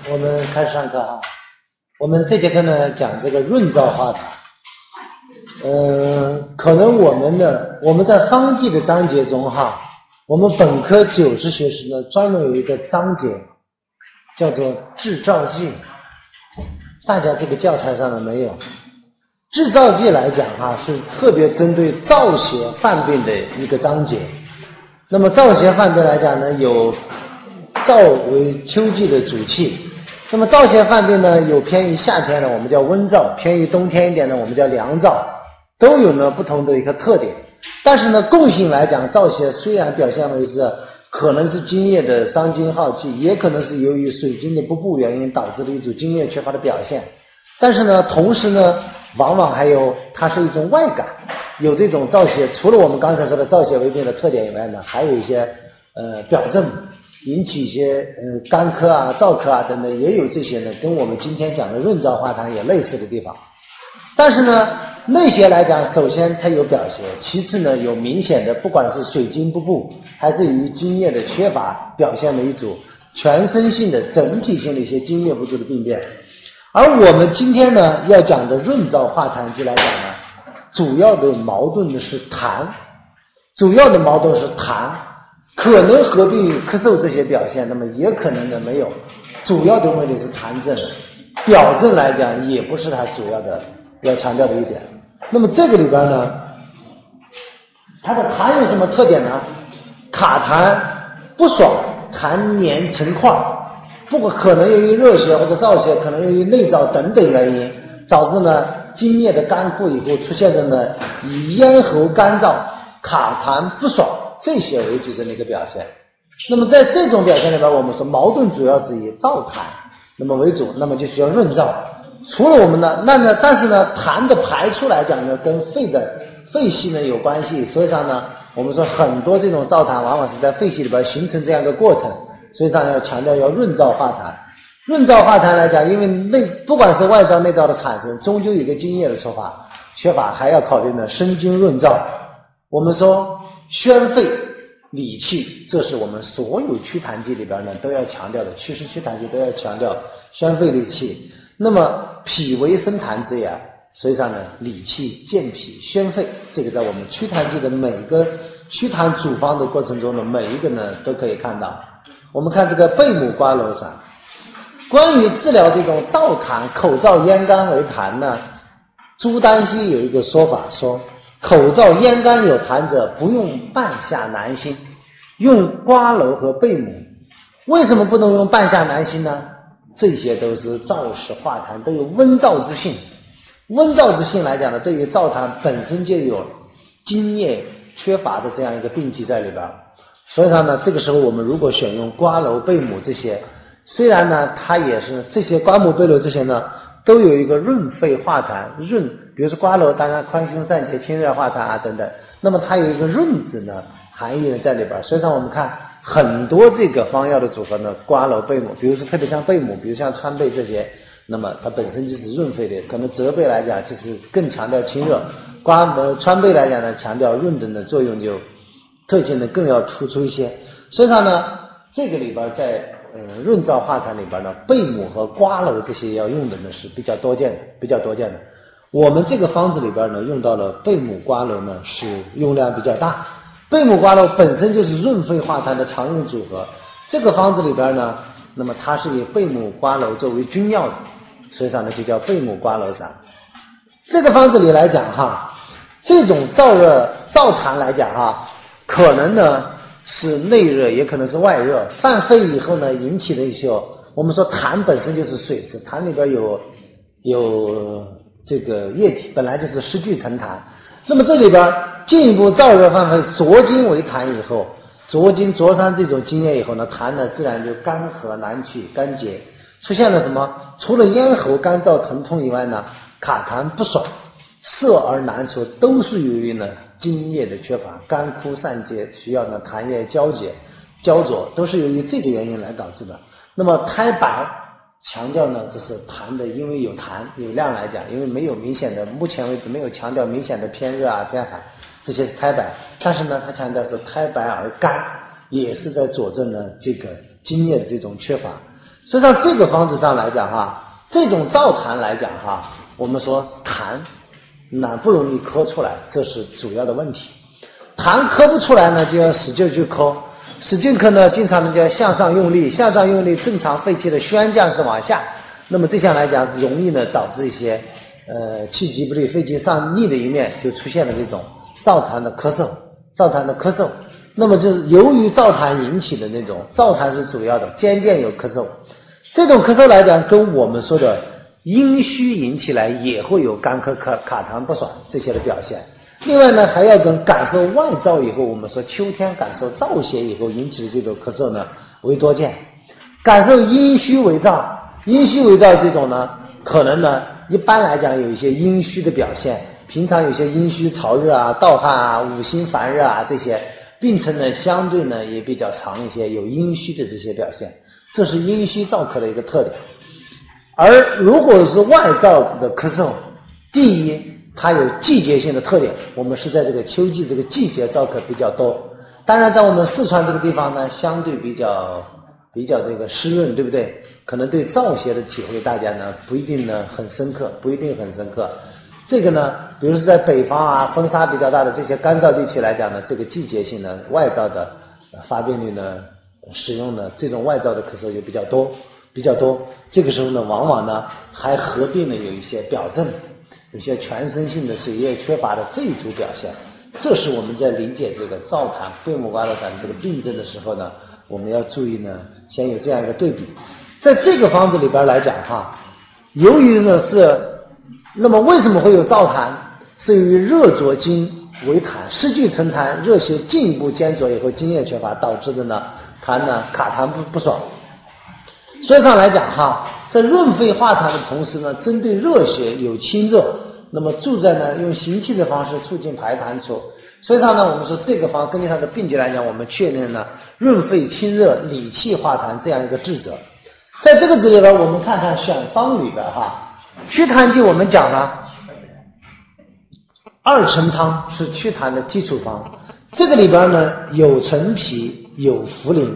我们开始上课啊。我们这节课呢讲这个润燥化痰。可能我们在方剂的章节中哈，我们本科90学时呢专门有一个章节叫做治燥剂，大家这个教材上面没有。治燥剂来讲哈，是特别针对燥邪犯病的一个章节。那么燥邪犯病来讲呢，有燥为秋季的主气。那么燥邪犯病呢，有偏于夏天的我们叫温燥，偏于冬天一点的我们叫凉燥，都有呢不同的一个特点。但是呢，共性来讲，燥邪虽然表现为是可能是津液的伤津耗气，也可能是由于水经的不布原因导致的一种津液缺乏的表现。但是呢，同时呢，往往还有它是一种外感，有这种燥邪，除了我们刚才说的燥邪为病的特点以外呢，还有一些表症，引起一些干咳啊、燥咳啊等等，也有这些呢，跟我们今天讲的润燥化痰也类似的地方。但是呢，内邪来讲，首先它有表邪，其次呢有明显的不管是水经不布还是与津液的缺乏表现的一组全身性的整体性的一些津液不足的病变。而我们今天呢要讲的润燥化痰剂来讲呢，主要的矛盾的是痰，可能合并咳嗽这些表现，那么也可能呢没有，主要的问题是痰症，表症来讲也不是它主要的要强调的一点。那么这个里边呢，它的痰有什么特点呢？卡痰不爽，痰黏成块，不过可能由于热邪或者燥邪，可能由于内燥等等原因，导致呢津液的干枯以后出现的呢以咽喉干燥、卡痰不爽这些为主的那个表现。那么在这种表现里边，我们说矛盾主要是以燥痰那么为主，那么就需要润燥。除了我们呢，但是呢，痰的排出来讲呢，跟肺系呢有关系，所以上呢，我们说很多这种燥痰往往是在肺系里边形成这样一个过程，所以上要强调要润燥化痰。润燥化痰来讲，因为不管是外燥内燥的产生，终究有一个津液的缺乏，还要考虑呢生津润燥。我们说宣肺理气，这是我们所有祛痰剂里边呢都要强调的，祛湿祛痰剂都要强调宣肺理气。那么脾为生痰之也，所以上呢理气健脾宣肺，这个在我们祛痰剂的每个祛痰组方的过程中呢，每一个呢都可以看到。我们看这个贝母瓜蒌散，关于治疗这种燥痰、口燥咽干为痰呢，朱丹溪有一个说法，说口燥咽干有痰者，不用半夏南辛，用瓜蒌和贝母。为什么不能用半夏南辛呢？这些都是燥湿化痰，都有温燥之性。温燥之性来讲呢，对于燥痰本身就有津液缺乏的这样一个病机在里边。所以说呢，这个时候我们如果选用瓜蒌、贝母这些，虽然呢它也是这些瓜母、贝蒌这些呢都有一个润肺化痰比如说瓜蒌当然宽胸散结、清热化痰啊等等，那么它有一个润字呢含义呢在里边。所以说我们看很多这个方药的组合呢，瓜蒌、贝母，比如说特别像贝母，比如像川贝这些，那么它本身就是润肺的，可能泽贝来讲就是更强调清热，川贝来讲呢强调润的作用就特性呢更要突出一些。所以说呢，这个里边在润燥化痰里边呢，贝母和瓜蒌这些要用的呢是比较多见的。我们这个方子里边呢用到了贝母瓜蒌呢是用量比较大。贝母瓜蒌本身就是润肺化痰的常用组合，这个方子里边呢，那么它是以贝母瓜蒌作为君药的，所以上呢就叫贝母瓜蒌散。这个方子里来讲哈，这种燥痰来讲哈，可能呢是内热，也可能是外热，犯肺以后呢引起的一些，我们说痰本身就是水湿，痰里边有这个液体，本来就是湿聚成痰。那么这里边进一步燥热犯肺，浊精为痰以后，浊伤这种津液以后呢，痰呢自然就干涸难取、干结，出现了什么？除了咽喉干燥疼痛以外呢，卡痰不爽、涩而难出，都是由于呢津液的缺乏，干枯散结，需要呢痰液焦灼，都是由于这个原因来导致的。那么苔白强调呢，这是痰的，因为有痰有量来讲，因为没有明显的，目前为止没有强调明显的偏热啊、偏寒，这些是苔白。但是呢，它强调是苔白而干，也是在佐证呢这个津液的这种缺乏。所以上这个方子上来讲哈，这种燥痰来讲哈，我们说痰不容易咳出来，这是主要的问题。痰咳不出来呢，就要使劲去咳，使劲咳呢，经常呢就要向上用力，向上用力，正常肺气的宣降是往下，那么这项来讲容易呢导致一些气机不利、肺气上逆的一面，就出现了这种燥痰的咳嗽。那么就是由于燥痰引起的那种，燥痰是主要的，渐渐有咳嗽。这种咳嗽来讲，跟我们说的阴虚引起来也会有干咳、卡痰不爽这些的表现。另外呢，还要跟感受外燥以后，我们说秋天感受燥邪以后引起的这种咳嗽呢为多见。感受阴虚为燥这种呢，可能呢一般来讲有一些阴虚的表现，平常有些阴虚潮热啊、盗汗啊、五心烦热啊，这些病程呢相对呢也比较长一些，有阴虚的这些表现，这是阴虚燥咳的一个特点。而如果是外燥的咳嗽，第一它有季节性的特点，我们是在这个秋季这个季节燥咳比较多。当然在我们四川这个地方呢，相对比较这个湿润，对不对？可能对燥邪的体会大家呢不一定很深刻。这个呢，比如说在北方啊，风沙比较大的这些干燥地区来讲呢，这个季节性的外燥的发病率呢，使用的这种外燥的咳嗽就比较多。这个时候呢，往往呢还合并了有一些表症，有些全身性的水液缺乏的这一组表现。这是我们在理解这个燥痰、贝母瓜蒌散这个病症的时候呢，我们要注意呢，先有这样一个对比。在这个方子里边来讲哈，由于呢是，那么为什么会有燥痰？是由于热灼经为痰，湿聚成痰，热邪进一步兼着以后，津液缺乏导致的呢痰呢卡痰不爽。所以上来讲哈，在润肺化痰的同时呢，针对热邪有清热，那么注在呢用行气的方式促进排痰出。所以上呢，我们说这个方根据它的病机来讲，我们确认呢润肺清热、理气化痰这样一个治则。在这个字里边，我们看看选方里边哈，祛痰剂我们讲了二陈汤是祛痰的基础方，这个里边呢有陈皮有茯苓。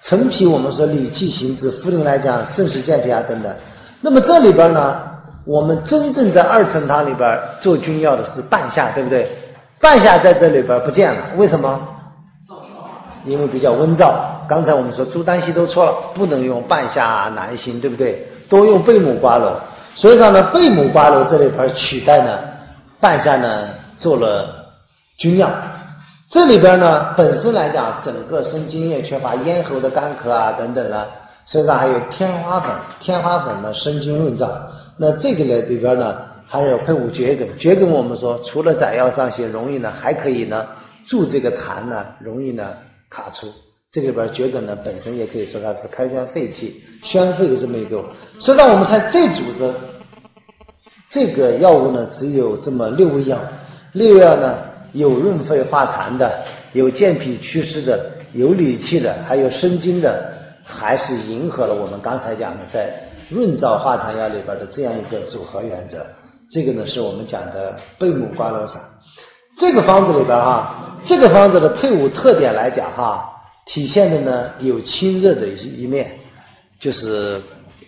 陈皮我们说理气行滞，茯苓来讲肾实健脾啊等等。那么这里边呢，我们真正在二陈汤里边做君药的是半夏，对不对？半夏在这里边不见了，为什么？因为比较温燥。刚才我们说朱丹溪都错了，不能用半夏、南辛，对不对？多用贝母瓜蒌。所以说呢，贝母瓜蒌这里边取代呢半夏呢做了君药。这里边呢本身来讲，整个生津液缺乏，咽喉的干咳啊等等呢，实际上还有天花粉呢生津润燥。那这个里边呢还有配伍桔梗我们说除了载药上些容易呢，还可以呢助这个痰呢容易呢卡出。这个里边桔梗呢本身也可以说它是开宣肺气、宣肺的这么一个。所以让我们猜这组的这个药物呢只有这么6味药，6味药呢有润肺化痰的，有健脾祛湿的，有理气的，还有生津的，还是迎合了我们刚才讲的在润燥化痰药里边的这样一个组合原则。这个呢是我们讲的贝母瓜蒌散。这个方子里边这个方子的配伍特点来讲体现的呢有清热的一面，就是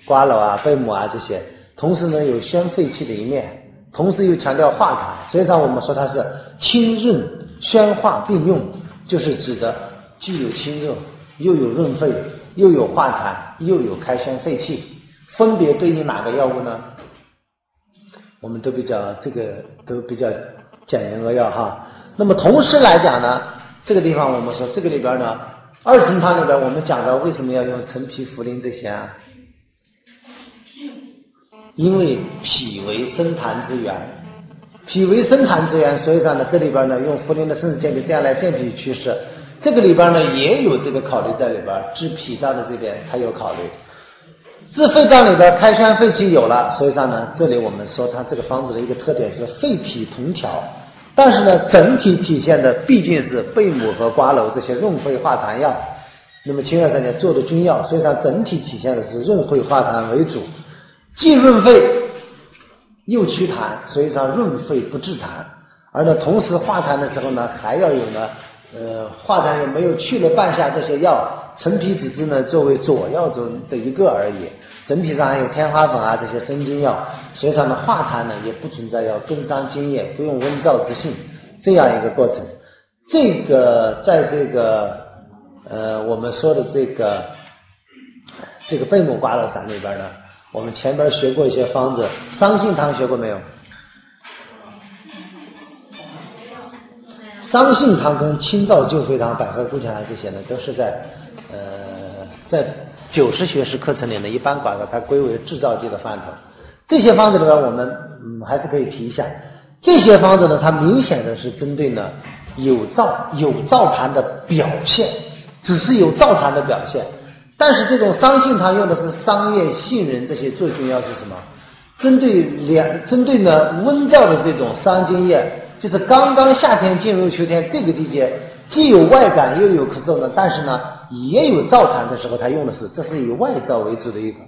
瓜蒌啊、贝母啊这些，同时呢有宣肺气的一面，同时又强调化痰。所以上我们说它是清润宣化并用，就是指的既有清热，又有润肺，又有化痰，又有开宣肺气。分别对应哪个药物呢？我们都比较简言扼要那么同时来讲呢，这个地方我们说这个里边呢，二陈汤里边我们讲到为什么要用陈皮、茯苓这些因为脾为生痰之源，所以说呢这里边呢用茯苓的生死健脾这样来健脾祛湿。这个里边呢也有这个考虑在里边，治脾脏的这边它有考虑，治肺脏里边开宣肺气有了。所以说呢这里我们说它这个方子的一个特点是肺脾同调，但是呢整体体现的毕竟是贝母和瓜蒌这些润肺化痰药，那么清热散结做的君药，所以说整体体现的是润肺化痰为主，既润肺又祛痰，所以说润肺不治痰。而呢同时化痰的时候呢还要有呢化痰有没有去了半夏这些药，陈皮只是呢作为佐药中的一个而已。整体上还有天花粉啊这些生津药，所以说呢化痰呢也不存在要根伤津液，不用温燥之性这样一个过程。这个在这个我们说的这个贝母瓜蒌散里边呢，我们前边学过一些方子，桑杏汤学过没有？桑杏汤跟清燥救肺汤、百合固혈汤这些呢，都是在90学士课程里呢，一般把它归为制造剂的范畴。这些方子里边，我们还是可以提一下。这些方子呢，它明显的是针对呢有燥痰的表现，只是有燥痰的表现。但是这种桑杏汤用的是桑叶、杏仁这些做菌药是什么？针对呢温燥的这种伤津液，就是刚刚夏天进入秋天这个季节，既有外感又有咳嗽呢，但是呢也有燥痰的时候，它用的是，这是以外燥为主的一个。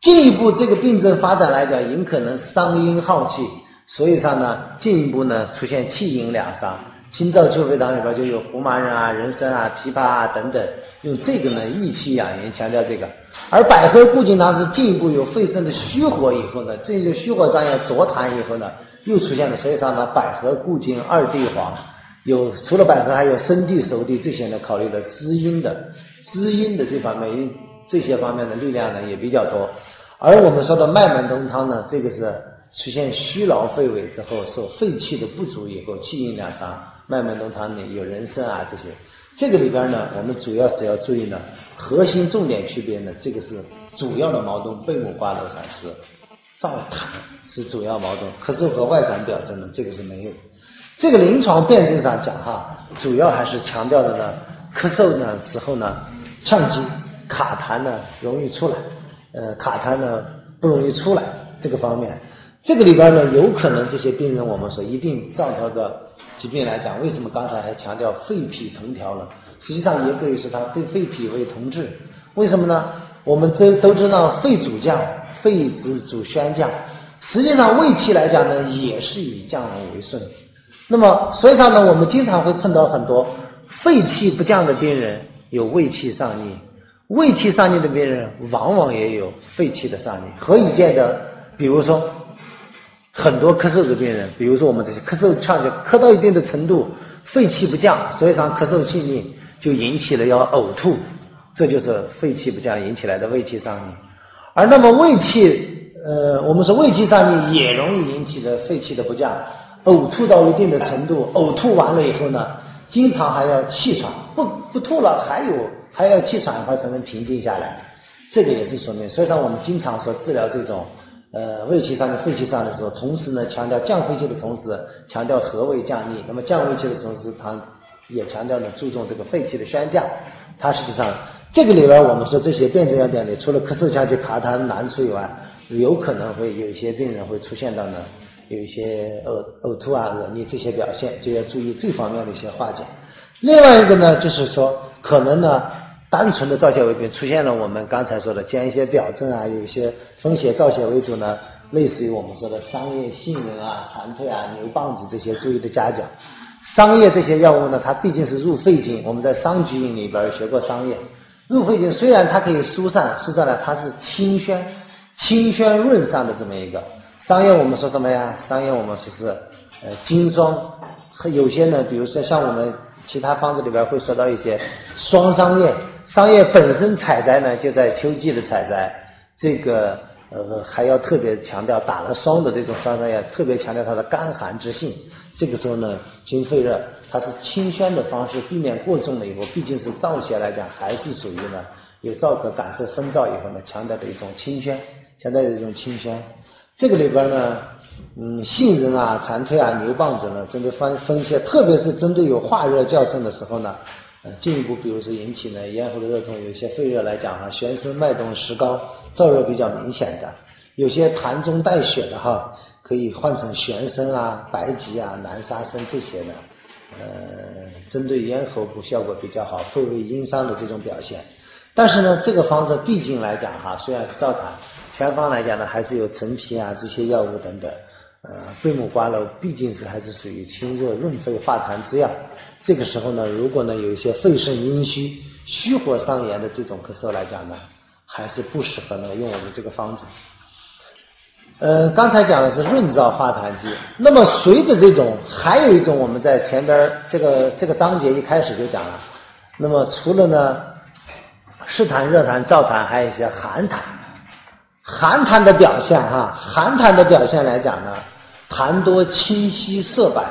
进一步这个病症发展来讲，有可能伤阴耗气，所以上呢进一步呢出现气阴两伤。清燥救肺汤里边就有胡麻仁啊、人参啊、枇杷啊等等，用这个呢益气养颜，强调这个。而百合固菌汤是进一步有肺肾的虚火以后呢，这就虚火上也浊痰以后呢，又出现了，所以上呢百合固菌二地黄，除了百合还有生地、熟地这些呢，考虑了滋阴的这方面，这些方面的力量呢也比较多。而我们说的麦门冬汤呢，这个是出现虚劳肺痿之后，受肺气的不足以后，气阴两伤。麦门冬汤里有人参啊这些，这个里边呢，我们主要是要注意呢，核心重点区别呢，这个是主要的矛盾，贝母瓜蒌散是燥痰是主要矛盾，咳嗽和外感表征呢，这个是没有。这个临床辩证上讲哈，主要还是强调的呢，咳嗽呢时候呢，呛肌卡痰呢容易出来，卡痰呢不容易出来这个方面。这个里边呢，有可能这些病人我们说一定照他的疾病来讲，为什么刚才还强调肺脾同调呢？实际上也可以说它对肺脾为同治。为什么呢？我们都知道肺主降，肺之主宣降，实际上胃气来讲呢，也是以降为顺。那么所以上呢，我们经常会碰到很多肺气不降的病人有胃气上逆，胃气上逆的病人往往也有肺气的上逆。何以见得？比如说很多咳嗽的病人，比如说我们这些咳嗽呛气咳到一定的程度，肺气不降，所以上咳嗽气逆就引起了要呕吐，这就是肺气不降引起来的胃气上逆。而那么胃气我们说胃气上逆也容易引起的肺气的不降，呕吐到一定的程度，呕吐完了以后呢，经常还要气喘，不吐了还要气喘一会儿才能平静下来，这个也是说明。所以说我们经常说治疗这种胃气上的肺气上的时候，同时呢强调降肺气的同时强调和胃降逆，那么降胃气的同时它也强调呢注重这个肺气的宣降。它实际上这个里边我们说这些辩证要点里，除了咳嗽呛气卡痰难出以外，有可能会有一些病人会出现到呢有一些呕吐啊恶逆这些表现，就要注意这方面的一些化解。另外一个呢就是说可能呢单纯的燥血为病出现了我们刚才说的兼一些表症啊，有一些风邪燥血为主呢，类似于我们说的桑叶、杏仁啊、蝉蜕啊、牛蒡子这些注意的加减。桑叶这些药物呢，它毕竟是入肺经，我们在桑菊饮里边学过桑叶入肺经，虽然它可以疏散了，它是清宣润散的这么一个。桑叶我们说什么呀？桑叶我们说是经霜，有些呢比如说像我们其他方子里边会说到一些霜桑叶，桑叶本身采摘呢就在秋季的采摘，这个还要特别强调打了霜的这种霜桑叶，特别强调它的干寒之性。这个时候呢经肺热，它是清宣的方式，避免过重了以后，毕竟是燥邪来讲还是属于呢有燥咳感受风燥以后呢强调的一种清宣，这个里边呢杏仁啊、蝉蜕啊、牛蒡子呢针对分析，特别是针对有化热较甚的时候呢进一步比如说引起呢咽喉的热痛，有一些肺热来讲哈，全身脉动时高，燥热比较明显的，有些痰中带血的哈，可以换成玄参啊、白及啊、南沙参这些的针对咽喉部效果比较好，肺胃阴伤的这种表现。但是呢这个方子毕竟来讲哈，虽然是燥痰，全方来讲呢还是有陈皮啊这些药物等等贝母瓜蒌毕竟还是属于清热润肺化痰之药，这个时候呢，如果呢有一些肺肾阴虚、虚火伤炎的这种咳嗽来讲呢，还是不适合呢用我们这个方子。刚才讲的是润燥化痰剂，那么随着这种，还有一种我们在前边这个章节一开始就讲了，那么除了呢湿痰、热痰、燥痰，还有一些寒痰。寒痰的表现寒痰的表现来讲呢，痰多清晰色白，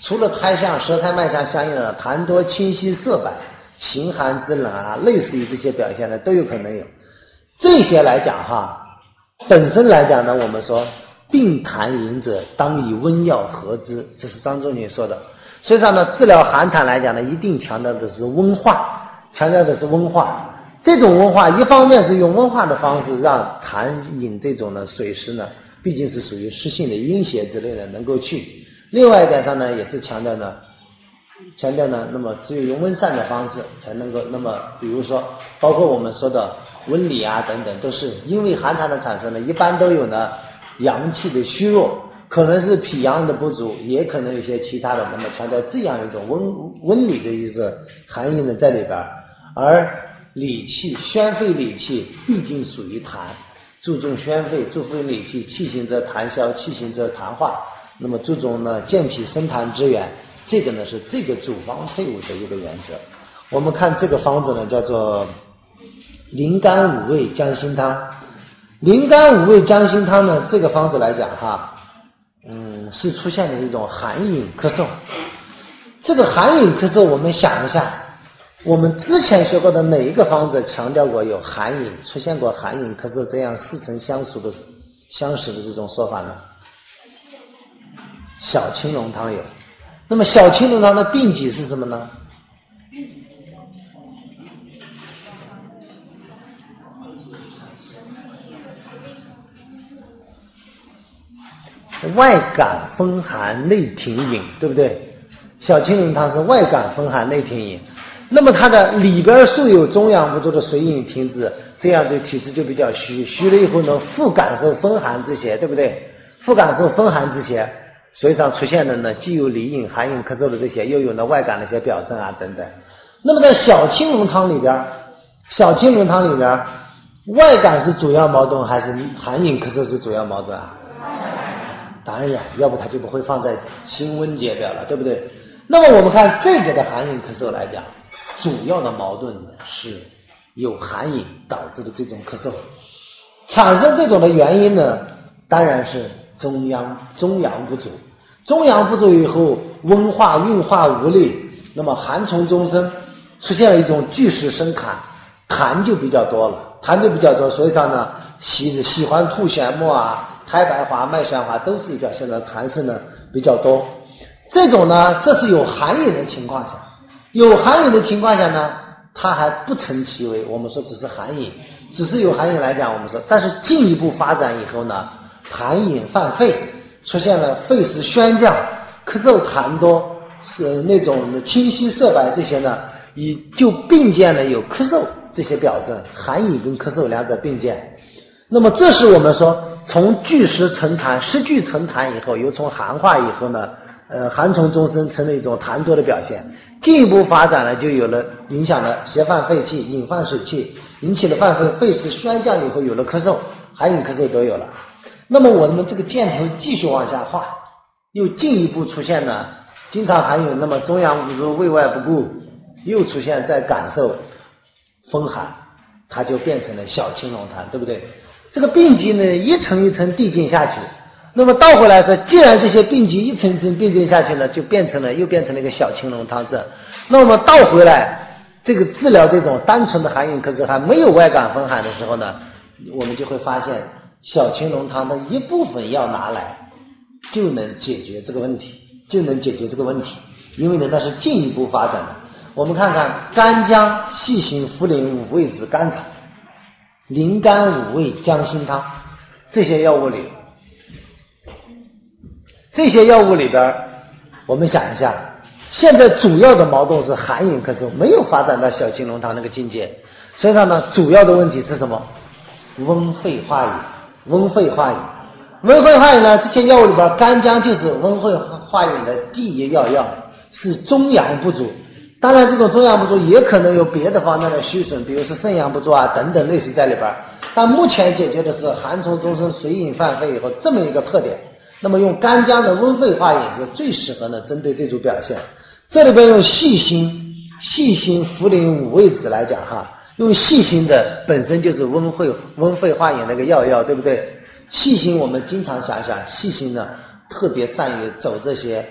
除了苔象、舌苔、脉象相应的痰多清晰色白、形寒肢冷类似于这些表现呢都有可能有。这些来讲本身来讲呢，我们说病痰饮者当以温药和之，这是张仲景说的。所以说呢，治疗寒痰来讲呢，一定强调的是温化，这种温化，一方面是用温化的方式让痰饮这种呢水湿呢，毕竟是属于湿性的阴邪之类的能够去。另外一点上呢，也是强调呢，那么只有用温散的方式才能够。那么比如说，包括我们说的温里等等，都是因为寒痰的产生呢，一般都有呢阳气的虚弱，可能是脾阳的不足，也可能有些其他的。那么强调这样一种温里的一个含义呢在里边，而理气宣肺理气毕竟属于痰，注重宣肺，助肺理气，气行则痰消，气行则痰化。那么注重呢健脾生痰之源，这个呢是这个主方配伍的一个原则。我们看这个方子呢叫做灵甘五味姜辛汤。灵甘五味姜辛汤呢，这个方子来讲是出现的一种寒饮咳嗽。这个寒饮咳嗽，我们想一下，我们之前学过的哪一个方子强调过有寒饮，出现过寒饮咳嗽这样似曾相识的这种说法呢？小青龙汤有。那么小青龙汤的病机是什么呢？外感风寒内停饮，对不对？小青龙汤是外感风寒内停饮，那么它的里边素有中阳不足的水饮停滞，这样就体质就比较虚了以后呢，复感受风寒之邪，对不对？复感受风寒之邪，所以上出现的呢，既有里饮、寒饮咳嗽的这些，又有呢外感的一些表征等等。那么在小青龙汤里边，外感是主要矛盾还是寒饮咳嗽是主要矛盾啊？当然，要不它就不会放在辛温解表了，对不对？那么我们看这个的寒饮咳嗽来讲，主要的矛盾呢是有寒饮导致的这种咳嗽，产生这种的原因呢，当然是中阳不足。中阳不足以后，温化运化无力，那么寒从中生，出现了一种聚食生痰就比较多了，所以上呢，喜欢吐涎沫苔白滑、脉旋滑都是表现的痰湿呢比较多。这种呢，这是有寒饮的情况下，呢，它还不成其为，我们说只是寒饮，只是有寒饮来讲，我们说，但是进一步发展以后呢，痰饮犯肺，出现了肺湿宣降、咳嗽痰多，是那种清晰色白这些呢，就并见了有咳嗽这些表征，寒饮跟咳嗽两者并见。那么这是我们说从聚湿成痰，湿聚成痰以后，又从寒化以后呢，寒从中生成了一种痰多的表现，进一步发展了，就有了影响了邪犯肺气、引犯水气，引起了犯肺湿宣降以后，有了咳嗽，寒饮咳嗽都有了。那么我们这个箭头继续往下画，又进一步出现了经常寒饮，那么中阳不足、胃外不顾，又出现在感受风寒，它就变成了小青龙痰，对不对？这个病机呢，一层一层递进下去。那么倒回来说，既然这些病机一层一层递进下去呢，又变成了一个小青龙汤症。那么倒回来，这个治疗这种单纯的寒饮咳嗽还没有外感风寒的时候呢，我们就会发现小青龙汤的一部分药拿来就能解决这个问题，因为呢那是进一步发展的。我们看看干姜、细辛、茯苓、五味子、甘草、灵甘五味姜辛汤，这些药物里边，我们想一下，现在主要的矛盾是寒饮咳嗽，没有发展到小青龙汤那个境界。所以说呢，主要的问题是什么？温肺化饮呢，这些药物里边，干姜就是温肺化饮的第一要药。是中阳不足。当然这种中阳不足也可能有别的方面的虚损，比如说肾阳不足啊等等类似在里边，但目前解决的是寒从中生，水饮犯肺以后这么一个特点。那么用干姜的温肺化饮是最适合呢针对这组表现。这里边用细辛、茯苓、五味子来讲哈，用细辛的本身就是温肺化饮那个药，对不对？细辛我们经常想想，细辛呢特别善于走这些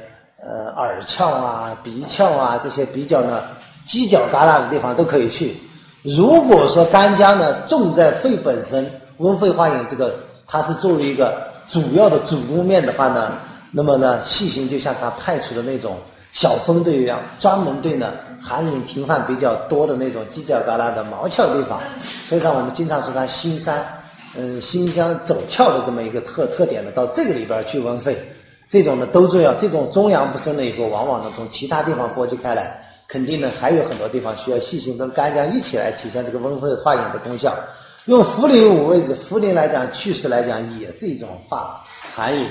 耳窍啊、鼻窍啊这些比较呢犄角旮旯的地方都可以去。如果说干姜呢重在肺本身，温肺化饮这个它是作为一个主要的主攻面的话呢，那么呢细辛就像它派出的那种小分队一样，专门对呢寒饮停犯比较多的那种犄角旮旯的毛窍地方。所以说我们经常说它辛山辛香走窍的这么一个特点呢，到这个里边去温肺，这种呢都重要。这种中阳不生了以后，往往呢从其他地方波及开来，肯定呢还有很多地方需要细辛跟干姜一起来体现这个温肺化饮的功效。用茯苓五味子，茯苓来讲祛湿来讲也是一种化寒饮，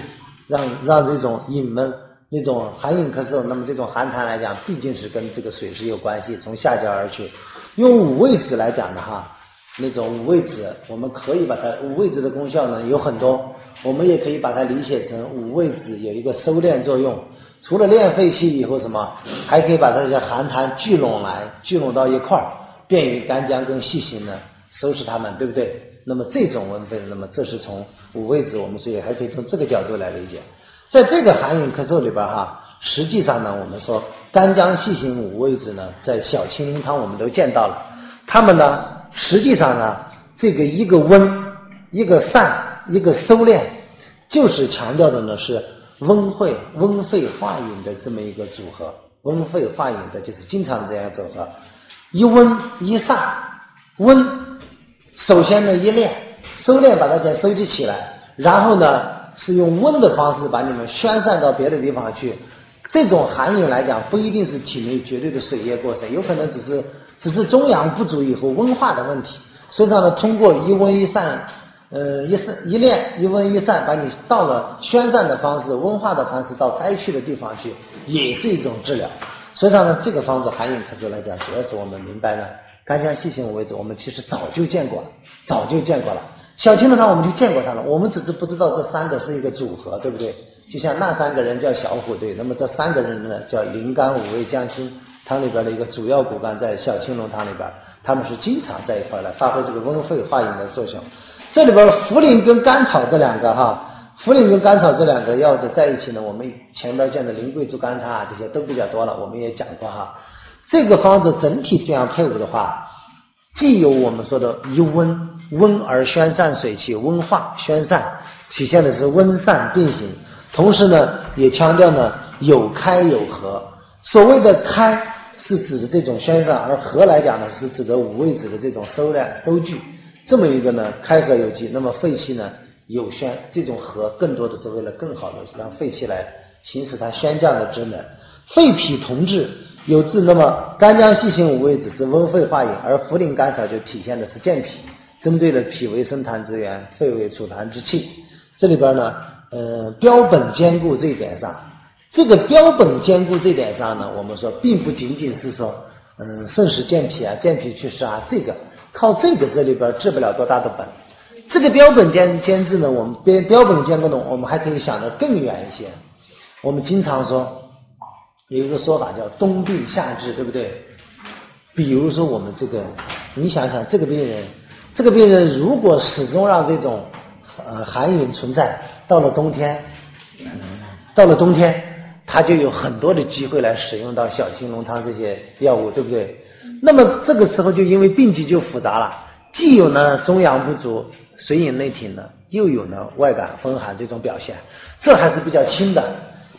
让这种饮闷那种寒饮咳嗽，那么这种寒痰来讲毕竟是跟这个水是有关系，从下焦而去。用五味子来讲的哈，那种五味子我们可以把它五味子的功效呢有很多，我们也可以把它理解成五味子有一个收敛作用，除了练肺气以后什么，还可以把它这些寒痰聚拢到一块儿，便于干姜跟细辛呢收拾它们，对不对？那么这种温肺，那么这是从五味子，我们所以还可以从这个角度来理解。在这个寒饮咳嗽里边哈，实际上呢，我们说干姜、细辛、五味子呢，在小青龙汤我们都见到了。它们呢，实际上呢，这个一个温，一个散，一个收敛，就是强调的呢是温肺化饮的这么一个组合。温肺化饮的就是经常这样组合，一温一散。温首先呢一练收敛，把大家收集起来，然后呢是用温的方式把你们宣散到别的地方去。这种寒饮来讲不一定是体内绝对的水液过剩，有可能只是中阳不足以后温化的问题。所以说呢，通过一温一散一练一温一散，把你到了宣散的方式、温化的方式到该去的地方去，也是一种治疗。所以说呢，这个方子寒饮咳嗽来讲，主要是我们明白了干姜、细辛、五味子，我们其实早就见过了。小青龙汤我们就见过它了，我们只是不知道这三个是一个组合，对不对？就像那三个人叫小虎队，那么这三个人呢叫灵肝、五味、姜辛汤里边的一个主要骨干，在小青龙汤里边，他们是经常在一块来发挥这个温肺化饮的作用。这里边茯苓跟甘草这两个药的在一起呢，我们前边见的苓桂竹甘汤啊，这些都比较多了，我们也讲过哈。这个方子整体这样配伍的话，既有我们说的一温而宣散水气，温化宣散，体现的是温散并行。同时呢，也强调呢有开有合。所谓的开是指的这种宣散，而合来讲呢是指的五味子的这种收敛收聚，这么一个呢开合有机。那么肺气呢有宣，这种合更多的是为了更好的让肺气来行使它宣降的职能。肺脾同治有治，那么干姜、细辛、五味子是温肺化饮，而茯苓、甘草就体现的是健脾，针对了脾为生痰之源，肺为储痰之器。这里边呢标本兼顾这一点上，这个标本兼顾这点上呢，我们说并不仅仅是说肾实健脾啊、健脾祛湿啊，这个靠这个这里边治不了多大的本。这个标本兼治呢，我们标本兼顾呢，我们还可以想得更远一些。我们经常说有一个说法叫冬病夏治，对不对？比如说我们这个，你想想这个病人如果始终让这种寒饮存在，到了冬天他就有很多的机会来使用到小青龙汤这些药物，对不对？那么这个时候就因为病机就复杂了，既有呢中阳不足、水饮内停的，又有呢外感风寒这种表现，这还是比较轻的。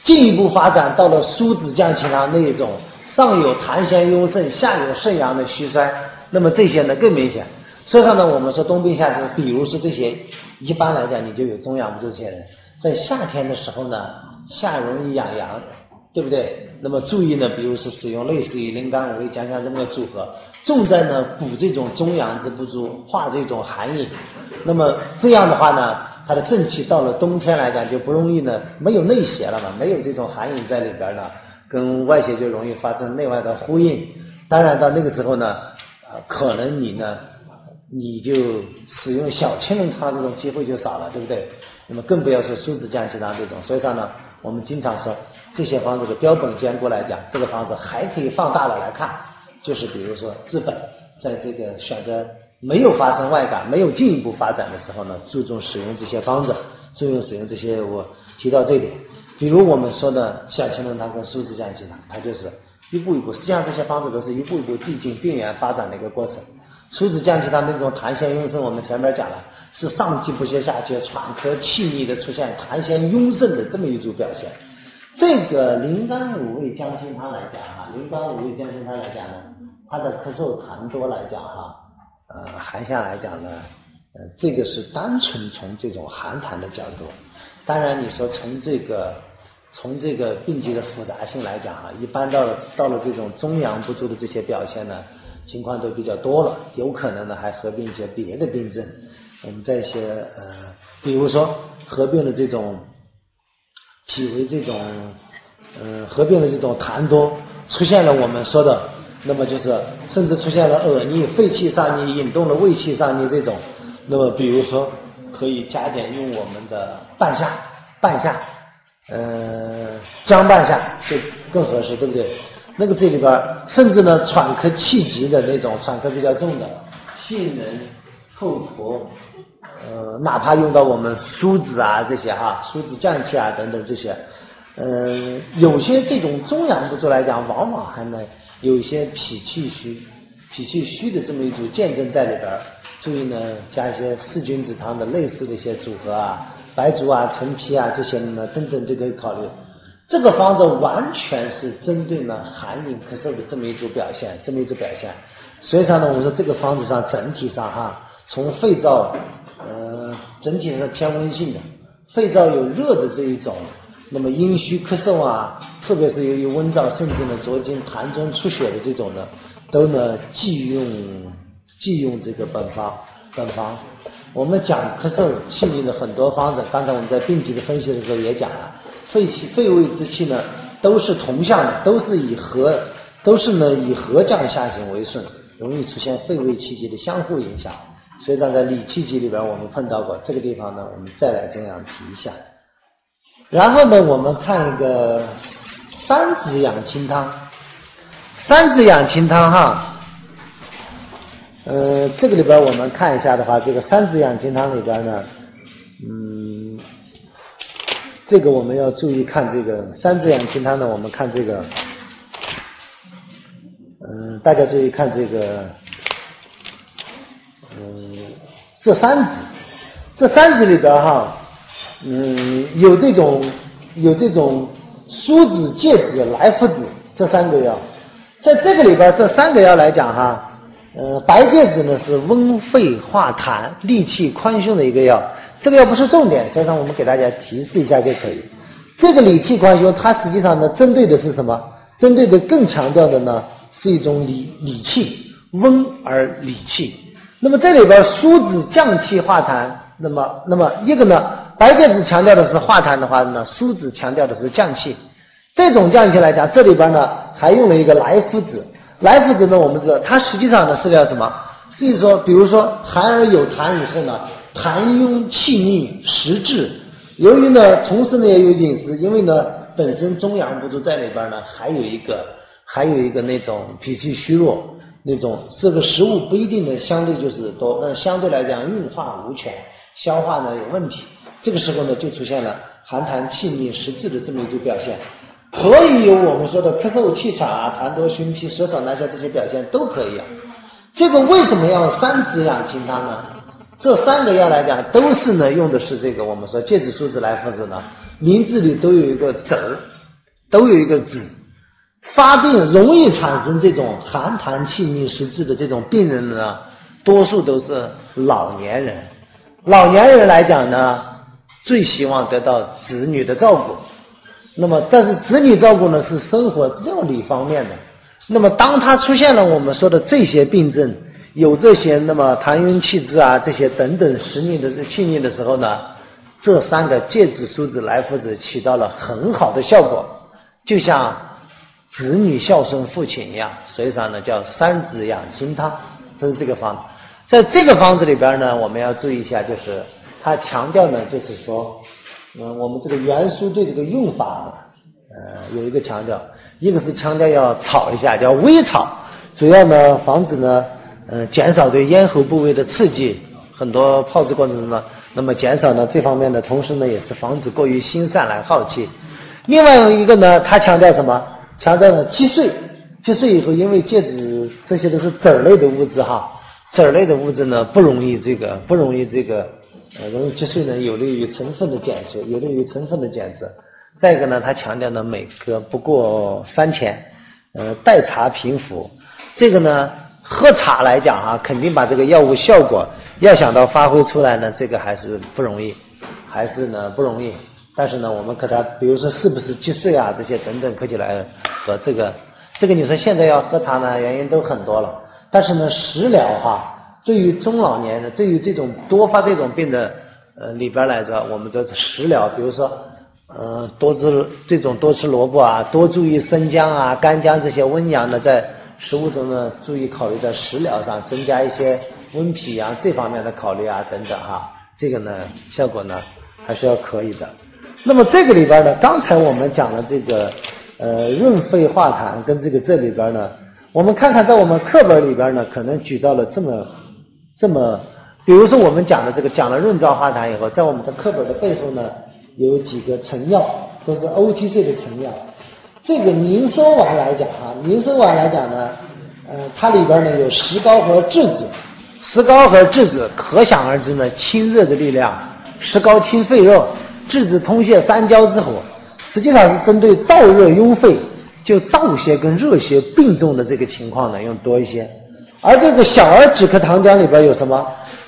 进一步发展到了疏子降气汤那一种，上有痰涎壅盛，下有肾阳的虚衰，那么这些呢更明显。所以说呢，我们说冬病夏治，比如说这些一般来讲你就有中阳不足这些人，在夏天的时候呢，夏容易养阳，对不对？那么注意呢，比如是使用类似于灵肝、五味、姜香这么个组合，重在呢补这种中阳之不足，化这种寒饮。那么这样的话呢，它的正气到了冬天来讲就不容易呢，没有内邪了嘛，没有这种寒饮在里边呢，跟外邪就容易发生内外的呼应。当然到那个时候呢，可能你就使用小青龙汤这种机会就少了，对不对？那么更不要说苏子降气汤这种。所以说呢，我们经常说这些方子的标本兼顾来讲，这个方子还可以放大了来看，就是比如说治本，在这个选择没有发生外感、没有进一步发展的时候呢，注重使用这些方子，注重使用这些。我提到这点，比如我们说的小青龙汤跟苏子降气汤，它就是一步一步，实际上这些方子都是一步一步递进病源发展的一个过程。苏子降气汤那种痰涎壅盛，我们前面讲了，是上气不接下气、喘咳气逆的出现痰涎壅盛的这么一组表现。这个灵丹五味姜心汤来讲灵丹五味姜心汤来讲呢，它的咳嗽痰多来讲寒下来讲呢，这个是单纯从这种寒痰的角度。当然你说从这个病机的复杂性来讲一般到了这种中阳不足的这些表现呢，情况都比较多了，有可能呢还合并一些别的病症。我们在一些比如说合并了这种脾胃这种合并了这种痰多，出现了我们说的，那么就是甚至出现了恶逆、肺气上逆、引动了胃气上逆这种。那么比如说可以加点用我们的半夏姜半夏就更合适，对不对？那个这里边甚至呢喘咳气急的那种，喘咳比较重的杏仁、厚朴，哪怕用到我们苏子这些苏子降气等等这些，有些这种中阳不足来讲，往往还能有一些脾气虚的这么一组见证在里边。注意呢，加一些四君子汤的类似的一些组合白术陈皮这些呢等等都可以考虑。这个方子完全是针对呢寒饮咳嗽的这么一组表现。所以说呢，我们说这个方子上整体上从肺燥整体是偏温性的，肺燥有热的这一种，那么阴虚咳嗽特别是由于温燥，甚至呢浊经痰中出血的这种呢，都呢忌用这个本方。我们讲咳嗽气逆的很多方子，刚才我们在病机的分析的时候也讲了，肺胃之气呢都是同向的，都是以和降下行为顺，容易出现肺胃气机的相互影响。所以在理气机里边我们碰到过这个地方呢，我们再来这样提一下。然后呢，我们看一个三子养清汤。这个里边我们看一下的话，这个三子养清汤里边呢，这个我们要注意看这个三子养清汤呢，我们看这个，大家注意看这个，这三子里边有这种苏子、芥子、莱菔子这三个药，在这个里边这三个药来讲白芥子呢是温肺化痰、利气宽胸的一个药，这个药不是重点，所以说我们给大家提示一下就可以。这个理气宽胸，它实际上呢针对的是什么？针对的更强调的呢是一种理气，温而理气。那么这里边苏子降气化痰，那么一个呢，白芥子强调的是化痰的话呢，苏子强调的是降气。这种降气来讲，这里边呢还用了一个莱菔子。莱菔子呢，我们知道它实际上呢是叫什么？是说，比如说寒而有痰以后呢，痰壅气逆实滞。由于呢，同时呢也有饮食，因为呢本身中阳不足在里边呢，还有一个那种脾气虚弱，那种这个食物不一定呢相对就是多，那相对来讲运化无权，消化呢有问题。这个时候呢就出现了寒痰气逆实滞的这么一组表现。可以有我们说的咳嗽气喘痰多熏脾舌少难消这些表现都可以这个为什么要三子养清汤呢？这三个药来讲都是呢用的是这个我们说芥子、苏子、莱菔子呢，名字里都有一个子儿，都有一个子。发病容易产生这种寒痰气逆实滞的这种病人呢，多数都是老年人。老年人来讲呢，最希望得到子女的照顾。那么但是子女照顾呢是生活料理方面的，那么当他出现了我们说的这些病症，有这些那么痰壅气滞这些等等实逆的气逆的时候呢，这三个芥子、苏子、莱菔子起到了很好的效果。就像子女孝顺父亲一样，所以说呢叫三子养亲汤，这是这个方子。在这个方子里边呢，我们要注意一下，就是它强调呢，就是说，我们这个原书对这个用法有一个强调，一个是强调要炒一下，叫微炒，主要呢防止呢，减少对咽喉部位的刺激，很多炮制过程中呢，那么减少呢这方面的同时呢，也是防止过于心散来耗气。另外一个呢，它强调什么？强调呢击碎以后，因为芥子这些都是籽儿类的物质哈。籽儿类的物质呢，不容易容易击碎呢，有利于成分的检测，再一个呢，它强调呢，每个不过3钱，代茶平服。这个呢，喝茶来讲啊，肯定把这个药物效果要想到发挥出来呢，这个还是不容易。但是呢，我们可它，比如说是不是击碎啊，这些等等，可起来和这个你说现在要喝茶呢，原因都很多了。但是呢，食疗哈，对于中老年人，对于这种多发这种病的里边来着，我们这是食疗，比如说多吃萝卜啊，多注意生姜啊、干姜这些温阳的，在食物中呢，注意考虑在食疗上增加一些温脾阳这方面的考虑啊等等哈，这个呢效果呢还是要可以的。那么这个里边呢，刚才我们讲了这个润肺化痰跟这里边呢。我们看看在我们课本里边呢，可能举到了这么，比如说我们讲了润燥化痰以后，在我们的课本的背后呢，有几个成药，都是 OTC 的成药。这个宁收丸来讲呢，它里边呢有石膏和栀子，可想而知呢，清热的力量，石膏清肺热，栀子通泄三焦之火，实际上是针对燥热壅肺。就燥邪跟热邪并重的这个情况呢，用多一些。而这个小儿止咳糖浆里边有什么？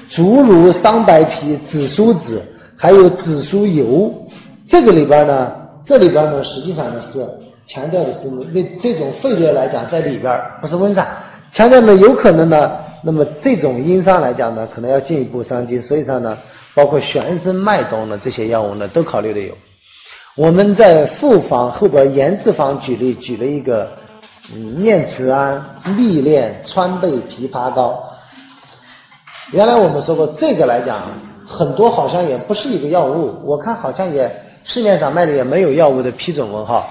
竹茹、桑白皮、紫苏子，还有紫苏油。这里边呢，实际上呢是强调的是这种肺热来讲，在里边不是温散，强调呢有可能呢，那么这种因伤来讲呢，可能要进一步伤筋，所以说呢，包括玄参、麦冬呢这些药物呢，都考虑的有。我们在复方后边研制方举了一个念慈庵、蜜炼、川贝枇杷膏。原来我们说过，这个来讲很多好像也不是一个药物，我看好像也市面上卖的也没有药物的批准文号。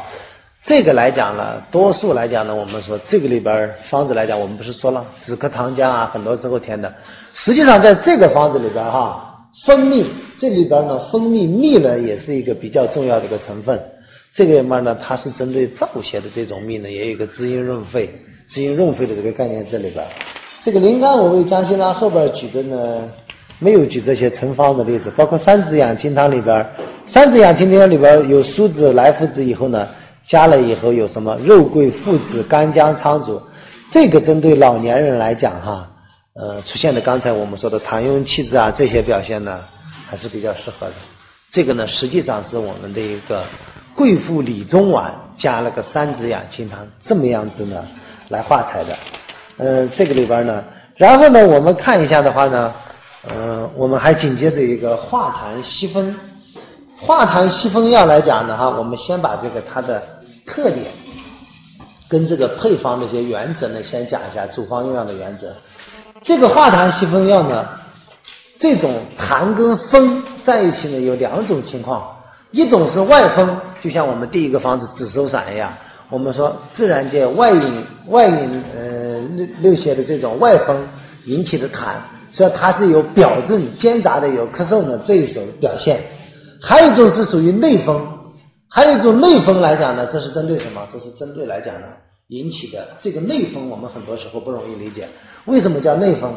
这个来讲呢，多数来讲呢，我们说这个里边方子来讲，我们不是说了止咳糖浆啊，很多时候填的。实际上在这个方子里边哈，蜂蜜这里边呢，蜂蜜蜜呢也是一个比较重要的一个成分。这个里面呢，它是针对燥邪的这种蜜呢，也有一个滋阴润肺的这个概念这里边。这个灵甘我为江心汤后边举的呢，没有举这些成方的例子，包括三子养亲汤里边有苏子、莱菔子以后呢，加了以后有什么肉桂、附子、干姜、苍术，这个针对老年人来讲哈。出现的刚才我们说的痰壅气滞啊，这些表现呢还是比较适合的。这个呢实际上是我们的一个桂附理中丸加了个三子养亲汤，这么样子呢来化裁的。这个里边呢，然后呢我们看一下的话呢，我们还紧接着一个化痰息风。化痰息风药来讲呢哈，我们先把这个它的特点跟这个配方的一些原则呢先讲一下，主方用药的原则。这个化痰息风药呢，这种痰跟风在一起呢有两种情况，一种是外风，就像我们第一个方子止收散一样，我们说自然界外引六邪的这种外风引起的痰，所以它是有表症兼杂的有咳嗽呢这一种表现。还有一种是属于内风，来讲呢，这是针对什么？这是针对来讲呢引起的这个内风，我们很多时候不容易理解。为什么叫内风？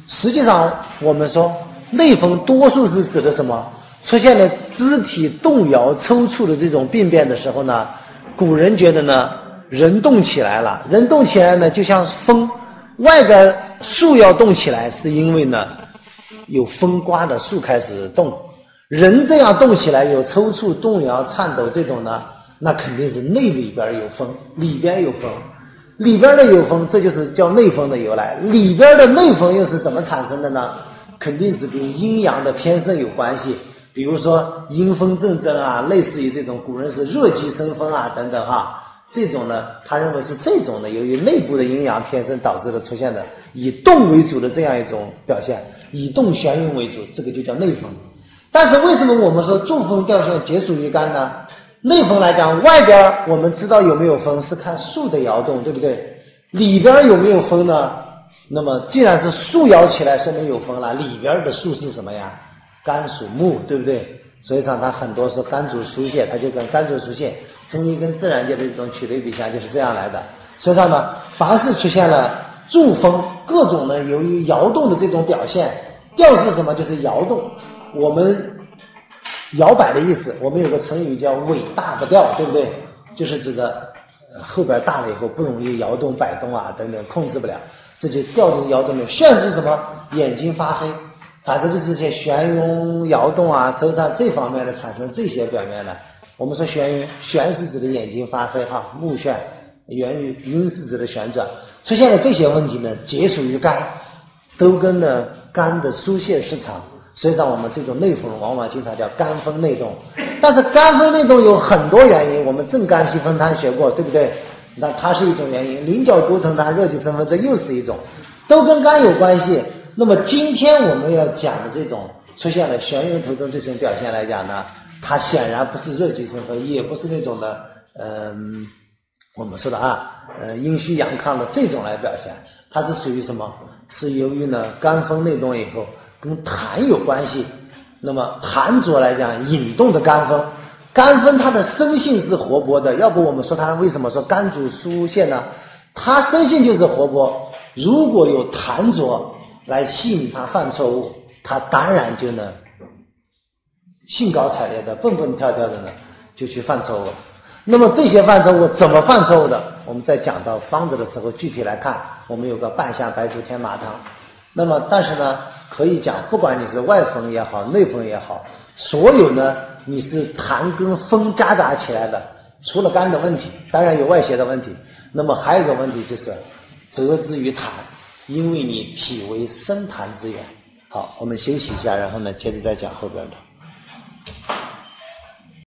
实际上我们说内风多数是指的什么？出现了肢体动摇抽搐的这种病变的时候呢，古人觉得呢人动起来了，就像风，外边树要动起来，是因为呢有风刮的树开始动，人这样动起来有抽搐、动摇、颤抖这种呢，那肯定是内里边有风，里边有风。里边的有风，这就是叫内风的由来。里边的内风又是怎么产生的呢？肯定是跟阴阳的偏盛有关系。比如说阴风阵阵啊，类似于这种古人是热极生风啊等等哈。这种呢，他认为是这种呢，由于内部的阴阳偏生导致的出现的以动为主的这样一种表现，以动旋运为主，这个就叫内风。但是为什么我们说助风调顺皆属于肝呢？内风来讲，外边我们知道有没有风是看树的摇动，对不对？里边有没有风呢？那么既然是树摇起来，说明有风了，里边的树是什么呀？肝属木，对不对？所以上它很多说肝主疏泄，它就跟肝主疏泄，中医跟自然界的这种取类比象就是这样来的。所以上呢，凡是出现了助风各种呢由于摇动的这种表现，调是什么？就是摇动。我们摇摆的意思，我们有个成语叫尾大不掉，对不对？就是指的后边大了以后不容易摇动摆动啊等等，控制不了，这就调就是摇动的。眩是什么？眼睛发黑。反正就是些眩晕摇动啊抽畅这方面的产生这些表面呢，我们说眩晕，眩是指的眼睛发黑哈，目眩，源于晕是指的旋转，出现了这些问题呢，皆属于肝，都跟呢肝的疏泄失常。所以上我们这种内风往往经常叫肝风内动，但是肝风内动有很多原因，我们正肝息风汤学过，对不对？那它是一种原因，菱角沟藤汤热气生风这又是一种，都跟肝有关系。那么今天我们要讲的这种出现了眩晕头痛这种表现来讲呢，它显然不是热气生风，也不是那种的我们说的阴虚阳亢的这种来表现，它是属于什么？是由于呢肝风内动以后跟痰有关系。那么痰浊来讲引动的肝风，肝风它的生性是活泼的，要不我们说它为什么说肝主疏泄呢？它生性就是活泼，如果有痰浊来吸引他犯错误，他当然就呢兴高采烈的蹦蹦跳跳的呢就去犯错误了。那么这些犯错误怎么犯错误的，我们在讲到方子的时候具体来看，我们有个半夏白术天麻汤。那么但是呢可以讲，不管你是外风也好内风也好，所有呢你是痰跟风夹杂起来的，除了肝的问题，当然有外邪的问题，那么还有一个问题就是责之于痰，因为你脾为生痰之源。好，我们休息一下，然后呢接着再讲后边的。